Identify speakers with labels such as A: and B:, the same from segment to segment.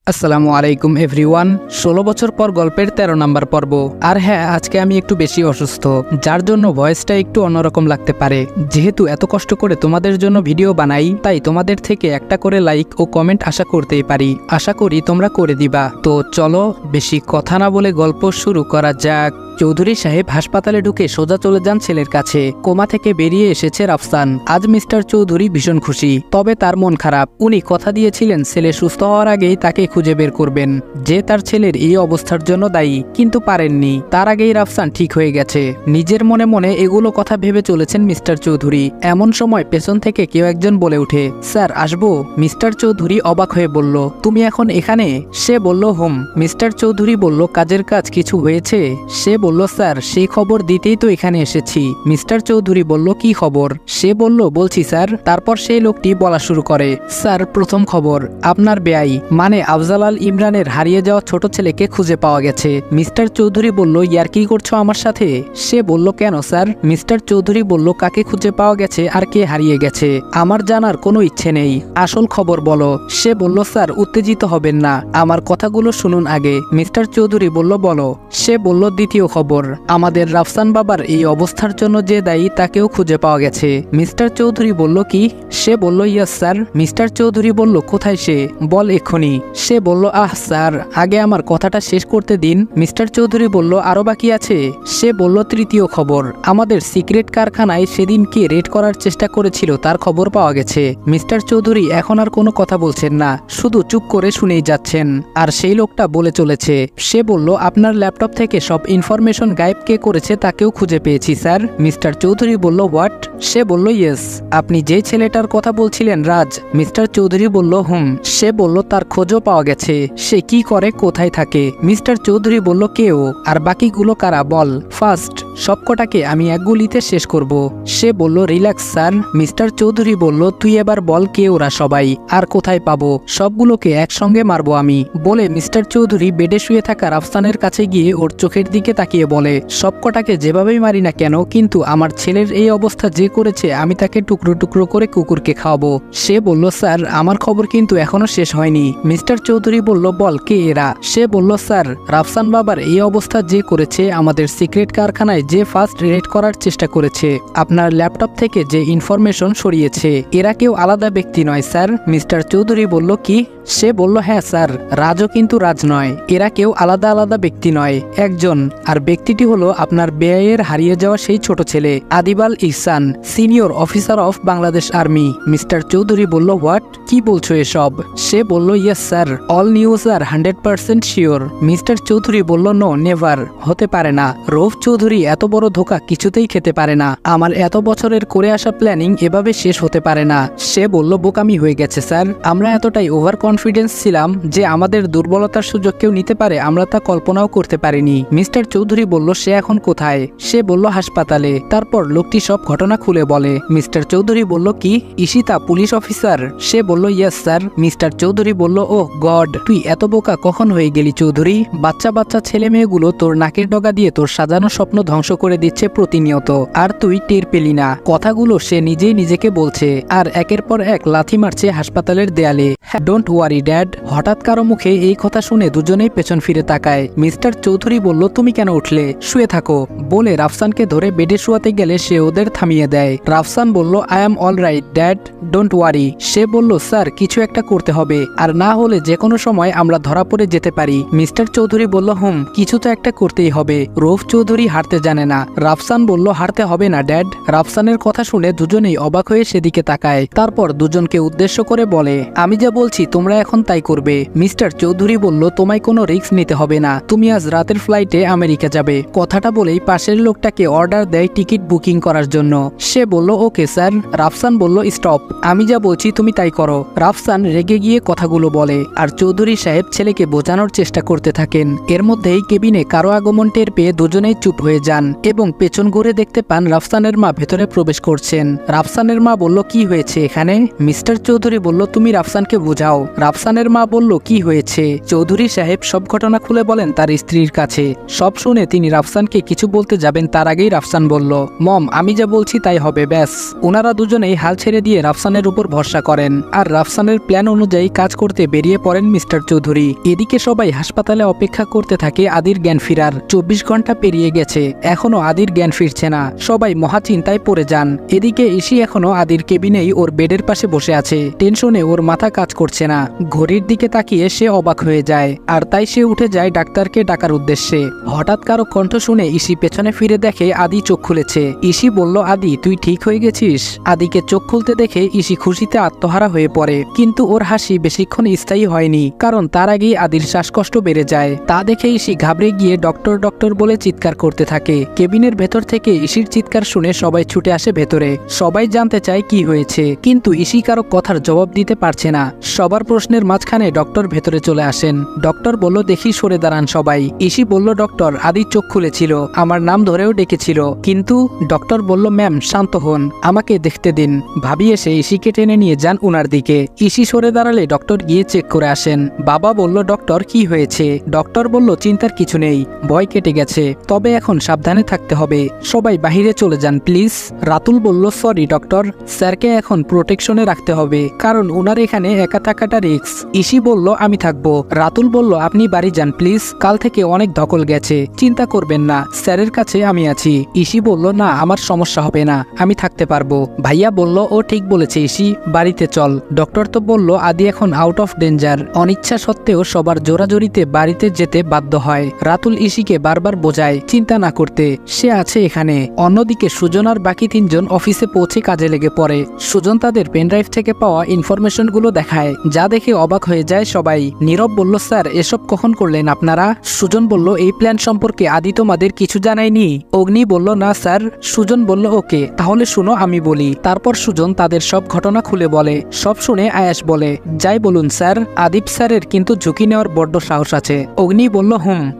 A: আসসালামু আলাইকুম এভরিওয়ান। 16 বছর পর গল্পের 13 নাম্বার পর্ব। আর হ্যাঁ, আজকে আমি একটু বেশি অসুস্থ, যার জন্য ভয়েসটা একটু অন্যরকম লাগতে পারে। যেহেতু এত কষ্ট করে তোমাদের জন্য ভিডিও বানাই, তাই তোমাদের থেকে একটা করে লাইক ও কমেন্ট আশা করতেই পারি। আশা করি তোমরা করে দিবা। তো চলো বেশি কথা না বলে গল্প শুরু করা যাক। চৌধুরী সাহেব হাসপাতালে ঢুকে সোজা চলে যান ছেলের কাছে। কোমা থেকে বেরিয়ে এসেছে রাফসান। আজ মিস্টার চৌধুরী ভীষণ খুশি, তবে তার মন খারাপ। উনি কথা দিয়েছিলেন ছেলে সুস্থ হওয়ার আগেই তাকে খুঁজে বের করবেন, যে তার ছেলের এই অবস্থার জন্য দায়ী, কিন্তু পারেননি। তার আগেই রাফসান ঠিক হয়ে গেছে। নিজের মনে মনে এগুলো কথা ভেবে চলেছেন মিস্টার চৌধুরী। এমন সময় পেছন থেকে কেউ একজন বলে ওঠে, স্যার আসবো? মিস্টার চৌধুরী অবাক হয়ে বলল, তুমি এখন এখানে? সে বলল, হুম। মিস্টার চৌধুরী বলল, কাজের কাজ কিছু হয়েছে? সে বলল, স্যার সেই খবর দিতেই তো এখানে এসেছি। মিস্টার চৌধুরী বলল, কি খবর? সে বলল, বলছি স্যার। তারপর সেই লোকটি বলা শুরু করে, স্যার প্রথম খবর, আপনার বেয়াই মানে আফজাল আল ইমরানের হারিয়ে যাওয়া ছোট ছেলেকে খুঁজে পাওয়া গেছে। মিস্টার চৌধুরী বলল, ইয়ার কি করছো আমার সাথে? সে বলল, কেন স্যার? মিস্টার চৌধুরী বলল, কাকে খুঁজে পাওয়া গেছে আর কে হারিয়ে গেছে আমার জানার কোনো ইচ্ছে নেই, আসল খবর বলো। সে বলল, স্যার উত্তেজিত হবেন না, আমার কথাগুলো শুনুন আগে। মিস্টার চৌধুরী বলল, বলো। সে বলল, দ্বিতীয় খবর, আমাদের রাফসান বাবার এই অবস্থার জন্য যে দায়ী তাকেও খুঁজে পাওয়া গেছে। মিস্টার চৌধুরী বলল, কি? সে বলল, ইয়েস স্যার। মিস্টার চৌধুরী বলল, কোথায় সে? বল এক্ষুনি। সে বলল, আহ স্যার, আগে আমার কথাটা শেষ করতে দিন। মিস্টার চৌধুরী বলল, আরো বাকি আছে। সে বলল, তৃতীয় খবর, আমাদের সিক্রেট কারখানায় সেদিন কে রেড করার চেষ্টা করেছিল তার খবর পাওয়া গেছে। মিস্টার চৌধুরী এখন আর কোনো কথা বলছেন না, শুধু চুপ করে শুনেই যাচ্ছেন। আর সেই লোকটা বলে চলেছে, সে বলল, আপনার ল্যাপটপ থেকে সব ইনফরমেশন গায়েব কে করেছে তাকেও খুঁজে পেয়েছি স্যার। মিস্টার চৌধুরী বলল, হোয়াট? সে বলল, ইয়েস। আপনি যে ছেলেটার কথা বলছিলেন রাজ? মিস্টার চৌধুরী বলল, হুম। সে বলল, তার খোঁজও পাওয়া গেছে। সে কি করে, কোথায় থাকে? মিস্টার চৌধুরী বলল, কেউ? আর বাকিগুলো কারা বল। ফার্স্ট সবকটাকে আমি এক গুলিতে শেষ করব। সে বলল, রিল্যাক্স স্যার। মিস্টার চৌধুরী বলল, তুই এবার বল কে ওরা সবাই, আর কোথায় পাবো? সবগুলোকে একসঙ্গে মারবো আমি। বলে মিস্টার চৌধুরী বেডে শুয়ে থাকা রাফসানের কাছে গিয়ে ওর চোখের দিকে তাকিয়ে বলে, সবকটাকে যেভাবেই মারি না কেন, কিন্তু আমার ছেলের এই অবস্থা যে করেছে আমি তাকে টুকরো টুকরো করে কুকুরকে খাওয়াবো। সে বলল, স্যার আমার খবর কিন্তু এখনো শেষ হয়নি। মিস্টার চৌধুরী বলল, বল কে এরা? সে বলল, স্যার রাফসান বাবার এই অবস্থা যে করেছে, আমাদের সিক্রেট কারখানায় যে ফার্স্ট রেড করার চেষ্টা করেছে, আপনার ল্যাপটপ থেকে যে ইনফরমেশন সরিয়েছে, এরা কেউ আলাদা ব্যক্তি নয় স্যার। মিস্টার চৌধুরী বলল, কি? সে বলল, হ্যাঁ স্যার, রাজও কিন্তু রাজ নয়। এরা কেউ আলাদা আলাদা ব্যক্তি নয়, একজন। আর ব্যক্তিটি হলো আপনার বেআইয়ের হারিয়ে যাওয়া সেই ছোট ছেলে Adibal Ihsan, senior officer of Bangladesh army. Mister Chowdhury বলল, হোয়াট? কি বলছো এসব? সে বলল, ইয়েস স্যার, অল নিউজ আর 100% শিওর। মিস্টার চৌধুরী বলল, নো নেভার, হতে পারে না। রৌফ চৌধুরী এত বড় ধোঁকা কিছুতেই খেতে পারে না। আমার এত বছরের করে আসা প্ল্যানিং এভাবে শেষ হতে পারে না। সে বলল, বোকামি হয়ে গেছে স্যার, আমরা এতটাই ওভার কনফিডেন্স ছিলাম যে আমাদের দুর্বলতার সুযোগ কেউ নিতে পারে আমরা তা কল্পনাও করতে পারিনি। মিস্টার চৌধুরী বলল, সে এখন কোথায়? সে বলল, হাসপাতালে। তারপর লোকটি সব ঘটনা খুলে বলে। মিস্টার চৌধুরী বলল, কি ঈশিতা পুলিশ অফিসার? সে বলল, ইয়েস স্যার। মিস্টার চৌধুরী বলল, ও গড, তুই এত বোকা কখন হয়ে গেলি চৌধুরী? বাচ্চা বাচ্চা ছেলে মেয়েগুলো তোর নাকের ডগা দিয়ে তোর সাজানো স্বপ্ন ধ্বংস করে দিচ্ছে প্রতিনিয়ত, আর তুই টের পেলি না। কথাগুলো সে নিজেই নিজেকে বলছে, আর একের পর এক লাথি মারছে হাসপাতালের দেয়ালে। Don't worry dad. হঠাৎ কারো মুখে এই কথা শুনে দুজনেই পেছন ফিরে তাকায়। মিস্টার চৌধুরী বলল, তুমি কেন উঠলে? শুয়ে থাকো। বলে রাফসানকে ধরে বেডে শুয়াতে গেলে সে ওদের থামিয়ে দেয়। রাফসান বলল, I am all right dad, don't worry. সে বলল, স্যার কিছু একটা করতে হবে, আর না হলে যে কোনো সময় আমরা ধরা পড়ে যেতে পারি। মিস্টার চৌধুরী বলল, হুম, কিছু তো একটা করতেই হবে। রৌফ চৌধুরী হাঁটতে জানে না। রাফসান বলল, হাঁটতে হবে না ড্যাড। রাফসানের কথা শুনে দুজনেই অবাক হয়ে সেদিকে তাকায়। তারপর দুজনকে উদ্দেশ্য করে বলে, আমি যা বলছি তোমরা এখন তাই করবে। মিস্টার চৌধুরী বলল, তোমায় কোনো রিস্ক নিতে হবে না, তুমি আজ রাতের ফ্লাইটে আমেরিকা যাবে। কথাটা বলেই পাশের লোকটাকে অর্ডার দেয় টিকিট বুকিং করার জন্য। সে বলল, ওকে স্যার। রাফসান বলল, স্টপ, আমি যা বলছি তুমি তাই করো। রাফসান রেগে গিয়ে কথাগুলো বলে, আর চৌধুরী সাহেব ছেলেকে বোঝানোর চেষ্টা করতে থাকেন। এর মধ্যেই কেবিনে কারো আগমন টের পেয়ে দুজনেই চুপ হয়ে যান। পান এবং পেছন ঘুরে দেখতে পান রাফসানের মা ভেতরে প্রবেশ করছেন। রাফসানের মা বলল, কি হয়েছে এখানে? মিস্টার চৌধুরী বলল, তুমি রাফসানকে বোঝাও। রাফসানের মা বলল, কি হয়েছে? চৌধুরী সাহেব সব ঘটনা খুলে বলেন তার স্ত্রীর কাছে। সব শুনে তিনি রাফসানকে কিছু বলতে যাবেন তার আগেই রাফসান বলল, মম আমি যা বলছি তাই হবে, ব্যাস। ওনারা দুজনেই হাল ছেড়ে দিয়ে রাফসানের উপর ভরসা করেন আর রাফসানের প্ল্যান অনুযায়ী কাজ করতে বেরিয়ে পড়েন মিস্টার চৌধুরী। এদিকে সবাই হাসপাতালে অপেক্ষা করতে থাকে আদির জ্ঞান ফিরার। 24 ঘন্টা পেরিয়ে গেছে, এখনো আদির জ্ঞান ফিরছে না। সবাই মহা চিন্তায় পড়ে যান। এদিকে ইসি এখনো আদির কেবিনেই ওর বেডের পাশে বসে আছে। টেনশনে ওর মাথা কাজ করছে না। ঘড়ির দিকে তাকিয়ে সে অবাক হয়ে যায় আর তাই সে উঠে যায় ডাক্তারকে ডাকার উদ্দেশ্যে। হঠাৎ কারো কণ্ঠ শুনে ইসি পেছনে ফিরে দেখে আদি চোখ খুলেছে। ইসি বলল, আদি তুই ঠিক হয়ে গেছিস? আদিকে চোখ খুলতে দেখে ইসি খুশিতে আত্মহারা হয়ে পড়ে, কিন্তু ওর হাসি বেশিক্ষণ স্থায়ী হয়নি, কারণ তার আগেই আদির শ্বাসকষ্ট বেড়ে যায়। তা দেখে ইসি ঘাবড়ে গিয়ে ডক্টর ডক্টর বলে চিৎকার করতে থাকে। কেবিনের ভেতর থেকে ইসির চিৎকার শুনে সবাই ছুটে আসে ভেতরে। সবাই জানতে চায় কি হয়েছে, কিন্তু ইসি কারো কথার জবাব দিতে পারছে না। সবার প্রশ্নের মাঝখানে ডক্টর ভেতরে চলে আসেন। ডক্টর বলল, দেখি সরে দাঁড়ান সবাই। ইসি বলল, ডক্টর আদির চোখ খুলেছিল, আমার নাম ধরেও ডেকেছিল, কিন্তু ডক্টর বলল, ম্যাম শান্ত হন, আমাকে দেখতে দিন। ভাবি এসে ইসিকে টেনে নিয়ে যান উনার দিকে। ইসি সরে দাঁড়ালে ডক্টর গিয়ে চেক করে আসেন। বাবা বলল, ডক্টর কি হয়েছে? ডক্টর বলল, চিন্তার কিছু নেই, ভয় কেটে গেছে, তবে এখন সাবধানে থাকতে হবে, সবাই বাহিরে চলে যান প্লিজ। রাতুল বলল, সরি ডক্টর, স্যারকে এখন প্রোটেকশনে রাখতে হবে, কারণ উনার এখানে একা থাকাটা রিস্ক। ইসি বলল, আমি থাকবো। রাতুল বলল, আপনি বাড়ি যান প্লিজ, কাল থেকে অনেক ধকল গেছে, চিন্তা করবেন না, স্যারের কাছে আমি আছি। ইসি বলল, না আমার সমস্যা হবে না, আমি থাকতে পারবো। ভাইয়া বলল, ও ঠিক বলেছে ইসি, বাড়িতে চল। ডক্টর তো বলল আদি এখন আউট অফ ডেঞ্জার। অনিচ্ছা সত্ত্বেও সবার জোরাজোরিতে বাড়িতে যেতে বাধ্য হয়। রাতুল ইসিকে বারবার বোঝায় চিন্তা না করতে, সে আছে এখানে। অন্যদিকে সুজন আর বাকি 3 জন অফিসে পৌঁছে কাজে লেগে পড়ে। সুজন তাদের পেনড্রাইভ থেকে পাওয়া ইনফরমেশনগুলো দেখায়, যা দেখে অবাক হয়ে যায় সবাই। নীরব বলল, স্যার এসব কখন করলেন আপনারা? সুজন বলল, এই প্ল্যান সম্পর্কে আদি তোমাদের কিছু জানায়নি? অগ্নি বলল, না স্যার। সুজন বলল, ওকে তাহলে শুনো আমি বলি। তারপর সুজন তাদের সব ঘটনা খুলে বলে। সব শুনে আয়াস বলে, যাই বলুন স্যার, আদিপ স্যারের কিন্তু ঝুঁকি নেওয়ার বড্ড সাহস আছে। অগ্নি বলল,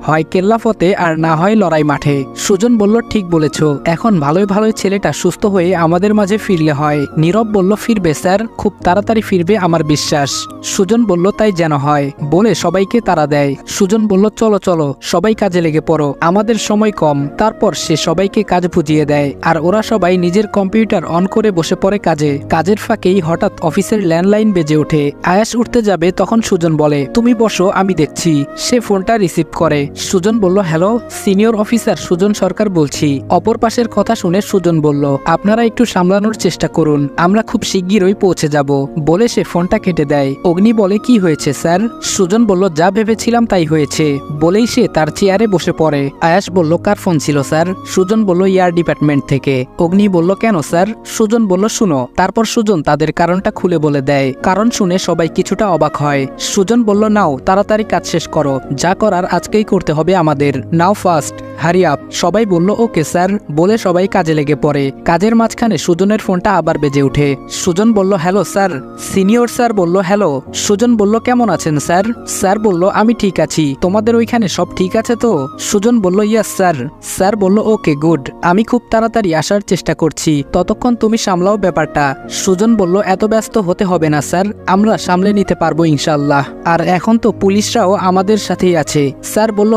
A: হয় কেল্লাফতে আর না হয় লড়াই মাঠে। সুজন বলল, ঠিক বলেছ, এখন ভালোই ভালোই ছেলেটা সুস্থ হয়ে আমাদের মাঝে ফিরলে হয়। নীরব বলল, ফিরবে স্যার, খুব তাড়াতাড়ি ফিরবে আমার বিশ্বাস। সুজন বলল, তাই যেন হয়, বলে সবাইকে তাড়া দেয়। সুজন বলল, চলো চলো সবাই কাজে লেগে পড়ো, আমাদের সময় কম। তারপর সে সবাইকে কাজ বুঝিয়ে দেয় আর ওরা সবাই নিজের কম্পিউটার অন করে বসে পড়ে কাজে। কাজের ফাঁকেই হঠাৎ অফিসের ল্যান্ডলাইন বেজে ওঠে। আয়াস উঠতে যাবে, তখন সুজন বলে, তুমি বসো আমি দেখছি। সে ফোনটা রিসিভ করে। সুজন বলল, হ্যালো, সিনিয়র অফিসার সুজন সরকার বলছি। অপর পাশের কথা শুনে সুজন বলল, আপনারা একটু সামলানোর চেষ্টা করুন, আমরা খুব শিগগিরই পৌঁছে যাব, বলে সে ফোনটা কেটে দেয়। অগ্নি বলে, কি হয়েছে স্যার? সুজন বলল, যা ভেবেছিলাম তাই হয়েছে, বলেই সে তার চেয়ারে বসে পড়ে। আয়াস বলল, কার ফোন ছিল স্যার? সুজন বলল, ইয়ার ডিপার্টমেন্ট থেকে। অগ্নি বলল, কেন স্যার? সুজন বলল, শুনো। তারপর সুজন তাদের কারণটা খুলে বলে দেয়। কারণ শুনে সবাই কিছুটা অবাক হয়। সুজন বলল, নাও তাড়াতাড়ি কাজ শেষ করো, যা করার আজকেই করতে হবে আমাদের, নাও ফাস্ট, হারি আপ। সবাই বলল, ওকে স্যার, বলে সবাই কাজে লেগে পড়ে। কাজের মাঝখানে সুজনের ফোনটা আবার বেজে ওঠে। সুজন বলল, হ্যালো স্যার। সিনিয়র স্যার বলল, হ্যালো। সুজন বলল, কেমন আছেন স্যার? স্যার বলল, আমি ঠিক আছি, তোমাদের ওইখানে সব ঠিক আছে তো? সুজন বলল, ইয়েস স্যার। স্যার বলল, ওকে গুড, আমি খুব তাড়াতাড়ি আসার চেষ্টা করছি, ততক্ষণ তুমি সামলাও ব্যাপারটা। সুজন বলল, এত ব্যস্ত হতে হবে না স্যার, আমরা সামলে নিতে পারবো ইনশাল্লাহ, আর এখন তো পুলিশরাও আমাদের সাথেই আছে। স্যার বলল,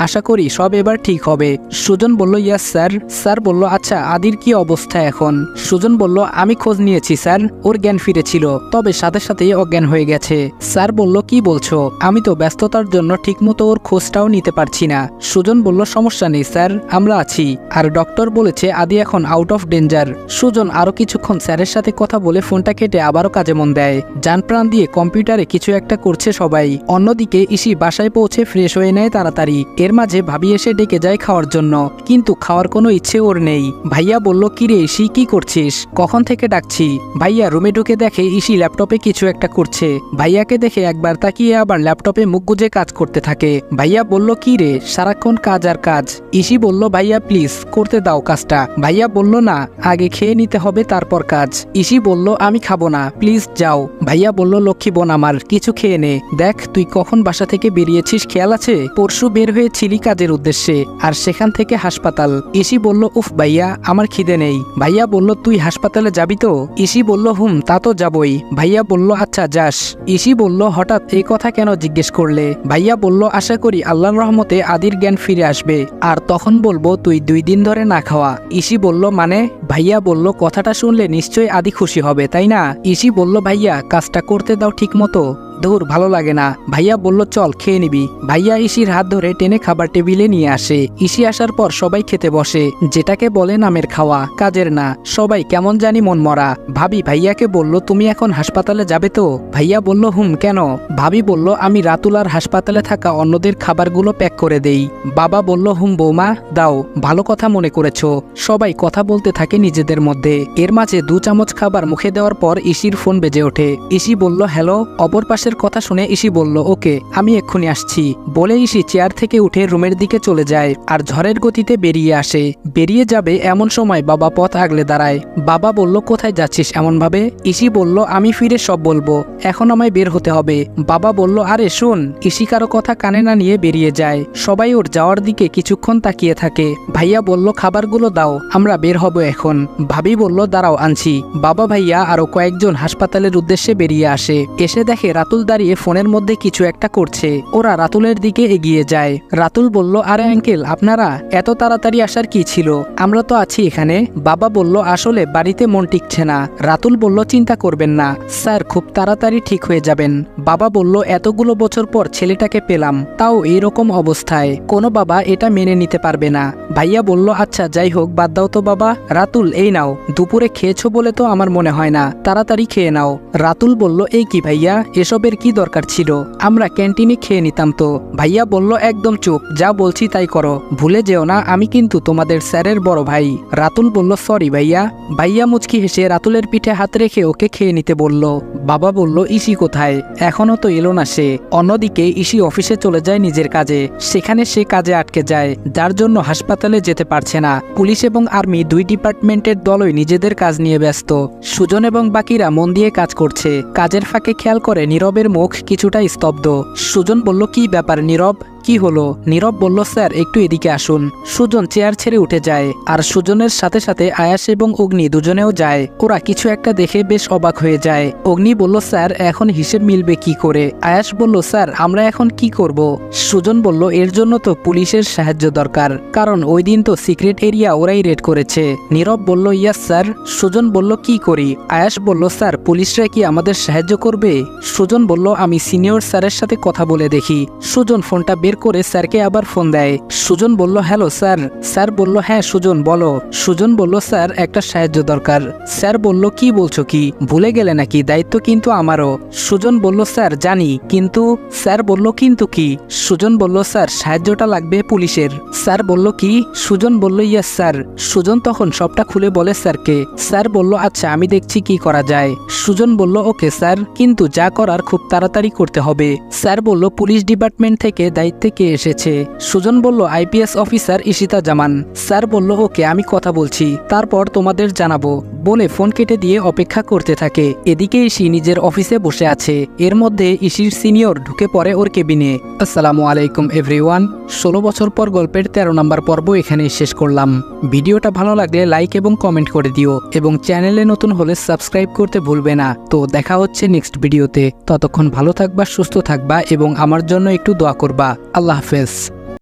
A: আশা করি সব এবার ঠিক হবে। সুজন বলল, ইয়েস স্যার। স্যার বলল, আচ্ছা আদির কি অবস্থা এখন? সুজন বলল, আমি খোঁজ নিয়েছি স্যার, ওর জ্ঞান ফিরেছিল, তবে সাথে সাথেই অজ্ঞান হয়ে গেছে। স্যার বলল, কি বলছো? আমি তো ব্যস্ততার জন্য ঠিকমতো ওর খোঁজটাও নিতে পারছি না। সুজন বলল, সমস্যা নেই স্যার, আমরা আছি, আর ডক্টর বলেছে আদি এখন আউট অফ ডেঞ্জার। সুজন আরো কিছুক্ষণ স্যারের সাথে কথা বলে ফোনটা কেটে আবারও কাজে মন দেয়। যান প্রাণ দিয়ে কম্পিউটারে কিছু একটা করছে সবাই। অন্যদিকে ইসি বাসায় পৌঁছে ফ্রেশ হয়ে নেয় তাড়াতাড়ি। এর মাঝে ভাবি এসে ডেকে যায় খাওয়ার জন্য, কিন্তু খাওয়ার কোনো ইচ্ছে ওর নেই। ভাইয়া বলল, কিরে ইসি কি করছিস? কখন থেকে ডাকছি। ভাইয়া রুমে ঢুকে দেখে ইসি ল্যাপটপে কিছু একটা করছে। ভাইয়াকে দেখে একবার তাকিয়ে আবার ল্যাপটপে মুখ গুজে কাজ করতে থাকে। ভাইয়া বলল, কি রে সারাক্ষণ কাজ আর কাজ? ইসি বলল, ভাইয়া প্লিজ করতে দাও কাজটা। ভাইয়া বলল, না আগে খেয়ে নিতে হবে তারপর কাজ। ইসি বলল, আমি খাবো না, প্লিজ যাও। ভাইয়া বলল, লক্ষ্মী বোন আমার, কিছু খেয়ে নে, দেখ তুই কখন বাসা থেকে বেরিয়েছিস খেয়াল আছে? পরশু বের হয়েছিলি কাজের উদ্দেশ্যে, আর সেখান থেকে হাসপাতাল। ইসি বলল, উফ ভাইয়া আমার খিদে নেই। ভাইয়া বলল, তুই হাসপাতালে যাবি তো? ইসি বলল, তা তো যাবই। ভাইয়া বলল, আচ্ছা যাস। ইসি বলল, হঠাৎ এই কথা কেন জিজ্ঞেস করলে? ভাইয়া বলল, আশা করি আল্লাহর রহমতে আদির জ্ঞান ফিরে আসবে, আর তখন বলবো তুই 2 দিন ধরে না খাওয়া। ইসি বলল, মানে? ভাইয়া বলল, কথাটা শুনলে নিশ্চয়ই আদি খুশি হবে, তাই না? ইসি বলল, ভাইয়া কাজটা করতে দাও ঠিক মতো। দূর, ভালো লাগে না। ভাইয়া বলল, চল খেয়ে নিবি। ভাইয়া ইসির হাত ধরে টেনে খাবার টেবিলে নিয়ে আসে। ইসি আসার পর সবাই খেতে বসে, যেটাকে বলে নামের খাওয়া, কাজের না। সবাই কেমন জানি মন মরা। ভাবি ভাইয়াকে বলল, তুমি এখন হাসপাতালে যাবে তো? ভাইয়া বলল, কেন? ভাবি বলল, আমি রাতুল আর হাসপাতালে থাকা অন্যদের খাবারগুলো প্যাক করে দেই। বাবা বলল, বৌমা দাও, ভালো কথা মনে করেছ। সবাই কথা বলতে থাকে নিজেদের মধ্যে। এর মাঝে 2 চামচ খাবার মুখে দেওয়ার পর ইসির ফোন বেজে ওঠে। ইসি বলল, হ্যালো। অপর পাশের কথা শুনে ইসি বলল, ওকে আমি এক্ষুনি আসছি। বলে ইসি চেয়ার থেকে উঠে রুমের দিকে চলে যায় আর ঝড়ের গতিতে বেরিয়ে আসে। বেরিয়ে যাবে এমন সময় বাবা পথ আগলে দাঁড়ায়। বাবা বলল, কোথায় যাচ্ছিস এমন ভাবে? ইসি বলল, আমি ফিরে সব বলবো, এখন আমায় বের হতে হবে। বাবা বলল, আরে শুন। ইসি কারো কথা কানে না নিয়ে বেরিয়ে যায়। সবাই ওর যাওয়ার দিকে কিছুক্ষণ তাকিয়ে থাকে। ভাইয়া বলল, খাবারগুলো দাও, আমরা বের হব এখন। ভাবি বলল, দাঁড়াও আনছি। বাবা, ভাইয়া আরো কয়েকজন হাসপাতালের উদ্দেশ্যে বেরিয়ে আসে। এসে দেখে রাতুল দাঁড়িয়ে ফোনের মধ্যে কিছু একটা করছে। ওরা রাতুলের দিকে এগিয়ে যায়। রাতুল বলল, আরে আঙ্কেল, আপনারা এত তাড়াতাড়ি আসার কি ছিল? আমরা তো আছি এখানে। বাবা বলল, আসলে বাড়িতে মন টিকছে না। রাতুল বলল, চিন্তা করবেন না স্যার, খুব তাড়াতাড়ি ঠিক হয়ে যাবেন। বাবা বলল, এতগুলো বছর পর ছেলেটাকে পেলাম, তাও এইরকম অবস্থায়। কোনো বাবা এটা মেনে নিতে পারবে না। ভাইয়া বলল, আচ্ছা যাই হোক, বাদ দাও তো বাবা। রাতুল, এই নাও, দুপুরে খেয়েছো বলে তো আমার মনে হয় না, তাড়াতাড়ি খেয়ে নাও। রাতুল বলল, এই কি ভাইয়া, এসবের কি দরকার ছিল? আমরা ক্যান্টিনে খেয়ে নিতাম তো। ভাইয়া বলল, একদম চুপ, যা বলছি তাই করো, ভুলে যেও না আমি কিন্তু তোমাদের স্যারের বড় ভাই। রাতুল বলল, সরি ভাইয়া। ভাইয়া মুচকি হেসে রাতুলের পিঠে হাত রেখে ওকে খেয়ে নিতে বলল। বাবা বলল, ইসি কোথায়? এখনো তো এলো না সে। অন্যদিকে ইসি অফিসে চলে যায় নিজের কাজে। সেখানে সে কাজে আটকে যায়, যার জন্য হাসপাতালে যেতে পারছে না। পুলিশ এবং আর্মি 2 ডিপার্টমেন্টের দলই নিজেদের কাজ নিয়ে ব্যস্ত। সুজন এবং বাকিরা মন দিয়ে কাজ করছে। কাজের ফাঁকে খেয়াল করে নীরবের মুখ কিছুটা স্তব্ধ। সুজন বলল, কি ব্যাপার নীরব, কি হলো? নীরব বলল, স্যার একটু এদিকে আসুন। সুজন চেয়ার ছেড়ে উঠে যায়, আর সুজনের সাথে সাথে আয়াস এবং অগ্নি দুজনেও যায়। ওরা কিছু একটা দেখে বেশ অবাক হয়ে যায়। অগ্নি বলল, স্যার এখন হিসেব মিলবে কি করে? আয়াস বলল, স্যার আমরা এখন কি করব? সুজন বলল, এর জন্য তো পুলিশের সাহায্য দরকার, কারণ ওই দিন তো সিক্রেট এরিয়া ওরাই রেড করেছে। নীরব বলল, ইয়াস স্যার। সুজন বলল, কি করি? আয়াস বলল, স্যার পুলিশরা কি আমাদের সাহায্য করবে? সুজন বলল, আমি সিনিয়র স্যারের সাথে কথা বলে দেখি। সুজন ফোনটা বের করে স্যারকে আবার ফোন দেয়। সুজন বলল, হ্যালো স্যার। স্যার বলল, হ্যাঁ সুজন বলো। সুজন বলল, স্যার একটা সাহায্য দরকার। স্যার বলল, কি বলছো কি? ভুলে গেলে নাকি? দায়িত্ব কিন্তু আমারও। সুজন বলল, স্যার জানি, কিন্তু। স্যার বলল, কিন্তু কি? সুজন বলল, স্যার সাহায্যটা লাগবে পুলিশের। স্যার বলল, কি? সুজন বলল, ইয়েস স্যার। সুজন তখন সবটা খুলে বলে স্যারকে। স্যার বলল, আচ্ছা আমি দেখছি কি করা যায়। সুজন বলল, ওকে স্যার, কিন্তু যা করার খুব তাড়াতাড়ি করতে হবে। স্যার বলল, পুলিশ ডিপার্টমেন্ট থেকে দায়িত্বে কে এসেছে? সুজন বলল, আইপিএস অফিসার ইশিতা জামান। স্যার বলল, ওকে আমি কথা বলছি, তারপর তোমাদের জানাবো। বলে ফোন কেটে দিয়ে অপেক্ষা করতে থাকে। এদিকে ইসি নিজের অফিসে বসে আছে। এর মধ্যে ইসির সিনিয়র ঢুকে পড়ে ওর কেবিনে। আসসালামু আলাইকুম এভরিওয়ান। 16 বছর পর গল্পের 13 নম্বর পর্ব এখানেই শেষ করলাম। ভিডিওটা ভালো লাগলে লাইক এবং কমেন্ট করে দিও, এবং চ্যানেলে নতুন হলে সাবস্ক্রাইব করতে ভুলবে না। তো দেখা হচ্ছে নেক্সট ভিডিওতে। ততক্ষণ ভালো থাকবা, সুস্থ থাকবা এবং আমার জন্য একটু দোয়া করবা। আল্লাহ হাফেজ।